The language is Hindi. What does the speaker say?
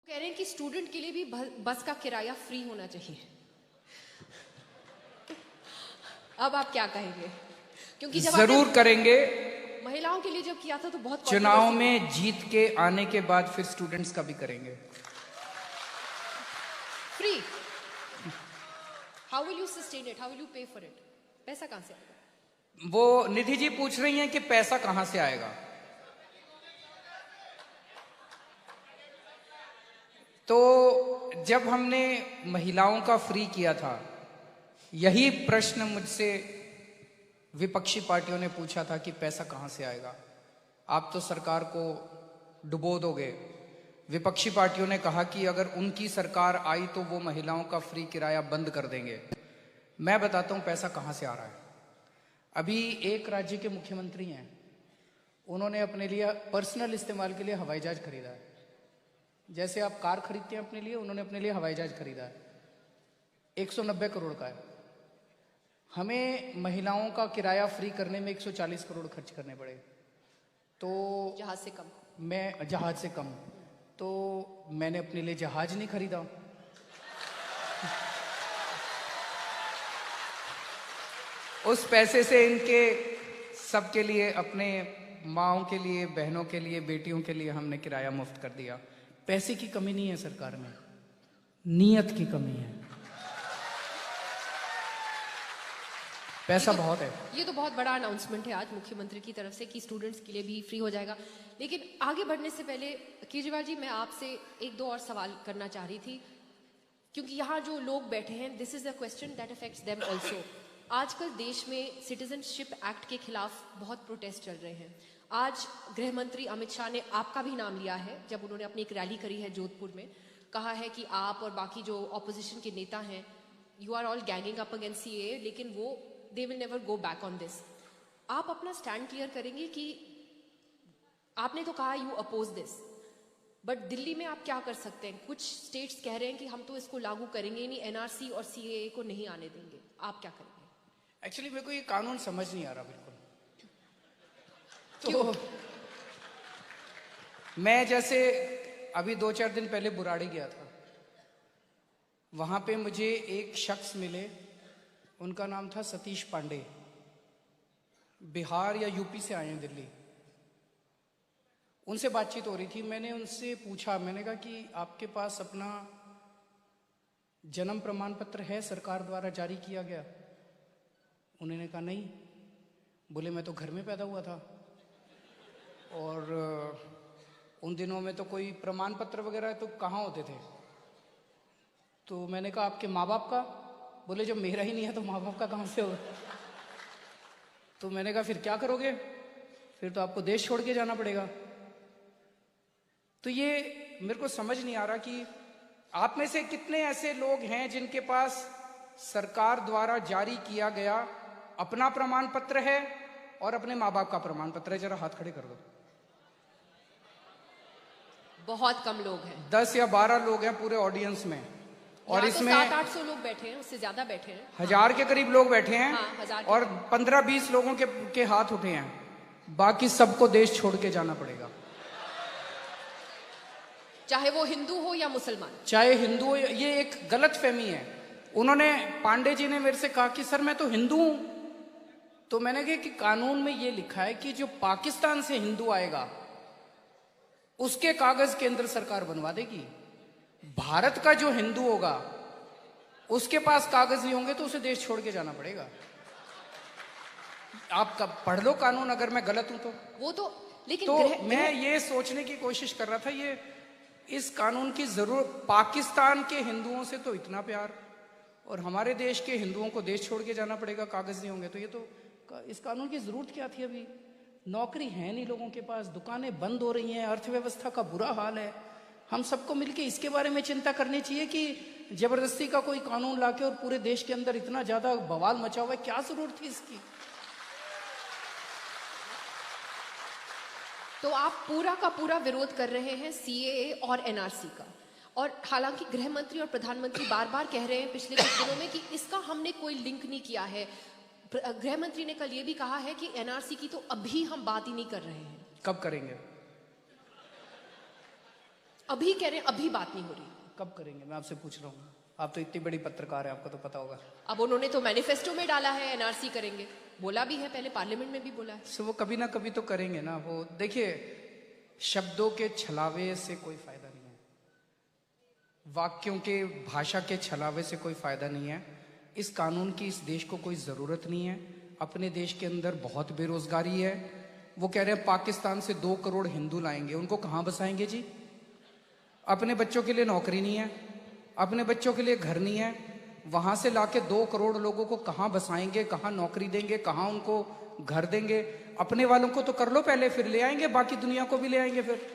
कह रहे हैं कि स्टूडेंट के लिए भी बस का किराया फ्री होना चाहिए। अब आप क्या कहेंगे? क्योंकि जब जरूर करेंगे। महिलाओं के लिए जब किया था तो बहुत चुनाव में जीत के आने के बाद फिर स्टूडेंट्स का भी करेंगे free. How will you sustain it? How will you पे फॉर इट? पैसा कहां से आएगा? वो निधि जी पूछ रही हैं कि पैसा कहां से आएगा। तो जब हमने महिलाओं का फ्री किया था, यही प्रश्न मुझसे विपक्षी पार्टियों ने पूछा था कि पैसा कहां से आएगा, आप तो सरकार को डुबो दोगे। विपक्षी पार्टियों ने कहा कि अगर उनकी सरकार आई तो वो महिलाओं का फ्री किराया बंद कर देंगे। मैं बताता हूं पैसा कहां से आ रहा है। अभी एक राज्य के मुख्यमंत्री हैं, उन्होंने अपने लिए पर्सनल इस्तेमाल के लिए हवाई जहाज खरीदा है। जैसे आप कार खरीदते हैं अपने लिए, उन्होंने अपने लिए हवाई जहाज खरीदा है, 190 करोड़ का है। हमें महिलाओं का किराया फ्री करने में 140 करोड़ खर्च करने पड़े, तो जहाज से कम। मैं जहाज से कम, तो मैंने अपने लिए जहाज नहीं खरीदा। उस पैसे से इनके सबके लिए, अपने माओं के लिए, बहनों के लिए, बेटियों के लिए हमने किराया मुफ्त कर दिया। पैसे की कमी नहीं है सरकार में, नीयत की कमी है। पैसा बहुत है। ये तो बहुत बड़ा अनाउंसमेंट है आज मुख्यमंत्री की तरफ से कि स्टूडेंट्स के लिए भी फ्री हो जाएगा। लेकिन आगे बढ़ने से पहले केजरीवाल जी, मैं आपसे एक दो और सवाल करना चाह रही थी, क्योंकि यहाँ जो लोग बैठे हैं, this is a question that affects them also. आजकल देश में सिटीजनशिप एक्ट के खिलाफ बहुत प्रोटेस्ट चल रहे हैं। आज गृह मंत्री अमित शाह ने आपका भी नाम लिया है जब उन्होंने अपनी एक रैली करी है जोधपुर में। कहा है कि आप और बाकी जो ऑपोजिशन के नेता हैं, you are all ganging up against CAA, लेकिन वो they will never go back on this. आप अपना स्टैंड क्लियर करेंगे कि आपने तो कहा you oppose this, but Delhi में आप क्या कर सकते हैं? कुछ स्टेट्स कह रहे हैं कि हम तो इसको लागू करेंगे ही नहीं, एनआरसी और सीएए को नहीं आने देंगे। आप क्या करेंगे? एक्चुअली मेरे को ये कानून समझ नहीं आ रहा बिल्कुल। तो मैं जैसे अभी 2-4 दिन पहले बुराड़ी गया था, वहां पे मुझे एक शख्स मिले, उनका नाम था सतीश पांडे, बिहार या यूपी से आए हैं दिल्ली। उनसे बातचीत हो रही थी, मैंने उनसे पूछा, मैंने कहा कि आपके पास अपना जन्म प्रमाण पत्र है, सरकार द्वारा जारी किया गया? उन्होंने कहा नहीं। बोले मैं तो घर में पैदा हुआ था और उन दिनों में तो कोई प्रमाण पत्र वगैरह तो कहाँ होते थे। तो मैंने कहा आपके माँ बाप का? बोले जब मेरा ही नहीं है तो माँ बाप का कहाँ से होगा। तो मैंने कहा फिर क्या करोगे? फिर तो आपको देश छोड़ के जाना पड़ेगा। तो ये मेरे को समझ नहीं आ रहा कि आप में से कितने ऐसे लोग हैं जिनके पास सरकार द्वारा जारी किया गया अपना प्रमाण पत्र है और अपने माँ बाप का प्रमाण पत्र है। जरा हाथ खड़े कर दो। बहुत कम लोग हैं। 10 या 12 लोग हैं पूरे ऑडियंस में, और इसमें 700-800 लोग बैठे हैं, उससे ज्यादा बैठे हैं। 1000 के करीब लोग बैठे हैं। हाँ, 1000 और 15-20 लोगों के हाथ उठे हैं। बाकी सबको देश छोड़ के जाना पड़ेगा, चाहे वो हिंदू हो या मुसलमान। चाहे हिंदू हो। ये एक गलत फहमी है। उन्होंने, पांडे जी ने मेरे से कहा कि सर मैं तो हिंदू हूं। तो मैंने कहा कि कानून में ये लिखा है कि जो पाकिस्तान से हिंदू आएगा उसके कागज केंद्र सरकार बनवा देगी। भारत का जो हिंदू होगा उसके पास कागज नहीं होंगे तो उसे देश छोड़ के जाना पड़ेगा। आप कब पढ़ लो कानून, अगर मैं गलत हूं तो। वो तो लेकिन तो मैं ये सोचने की कोशिश कर रहा था, ये इस कानून की जरूरत, पाकिस्तान के हिंदुओं से तो इतना प्यार, और हमारे देश के हिंदुओं को देश छोड़ के जाना पड़ेगा, कागज नहीं होंगे तो। ये तो इस कानून की जरूरत क्या थी? अभी नौकरी है नहीं लोगों के पास, दुकानें बंद हो रही हैं, अर्थव्यवस्था का बुरा हाल है। हम सबको मिलकर इसके बारे में चिंता करनी चाहिए कि जबरदस्ती का कोई कानून लाके और पूरे देश के अंदर इतना ज्यादा बवाल मचा हुआ है, क्या जरूरत थी इसकी? तो आप पूरा का पूरा विरोध कर रहे हैं सीएए और एनआरसी का, और हालांकि गृह मंत्री और प्रधानमंत्री बार बार कह रहे हैं पिछले कुछ दिनों में कि इसका हमने कोई लिंक नहीं किया है। गृह मंत्री ने कल ये भी कहा है कि एनआरसी की तो अभी हम बात ही नहीं कर रहे हैं। कब करेंगे? अभी कह रहे हैं अभी बात नहीं हो रही। कब करेंगे, मैं आपसे पूछ रहा हूँ। आप तो इतनी बड़ी पत्रकार है, आपको तो पता होगा। अब उन्होंने तो मैनिफेस्टो में डाला है एनआरसी करेंगे, बोला भी है, पहले पार्लियामेंट में भी बोला है। सो वो कभी ना कभी तो करेंगे ना। वो देखिए, शब्दों के छलावे से कोई फायदा नहीं है, वाक्यों के भाषा के छलावे से कोई फायदा नहीं है। इस कानून की इस देश को कोई जरूरत नहीं है। अपने देश के अंदर बहुत बेरोजगारी है। वो कह रहे हैं पाकिस्तान से 2 करोड़ हिंदू लाएंगे, उनको कहाँ बसाएंगे जी? अपने बच्चों के लिए नौकरी नहीं है, अपने बच्चों के लिए घर नहीं है, वहां से लाके 2 करोड़ लोगों को कहाँ बसाएंगे, कहाँ नौकरी देंगे, कहाँ उनको घर देंगे? अपने वालों को तो कर लो पहले, फिर ले आएंगे, बाकी दुनिया को भी ले आएंगे फिर।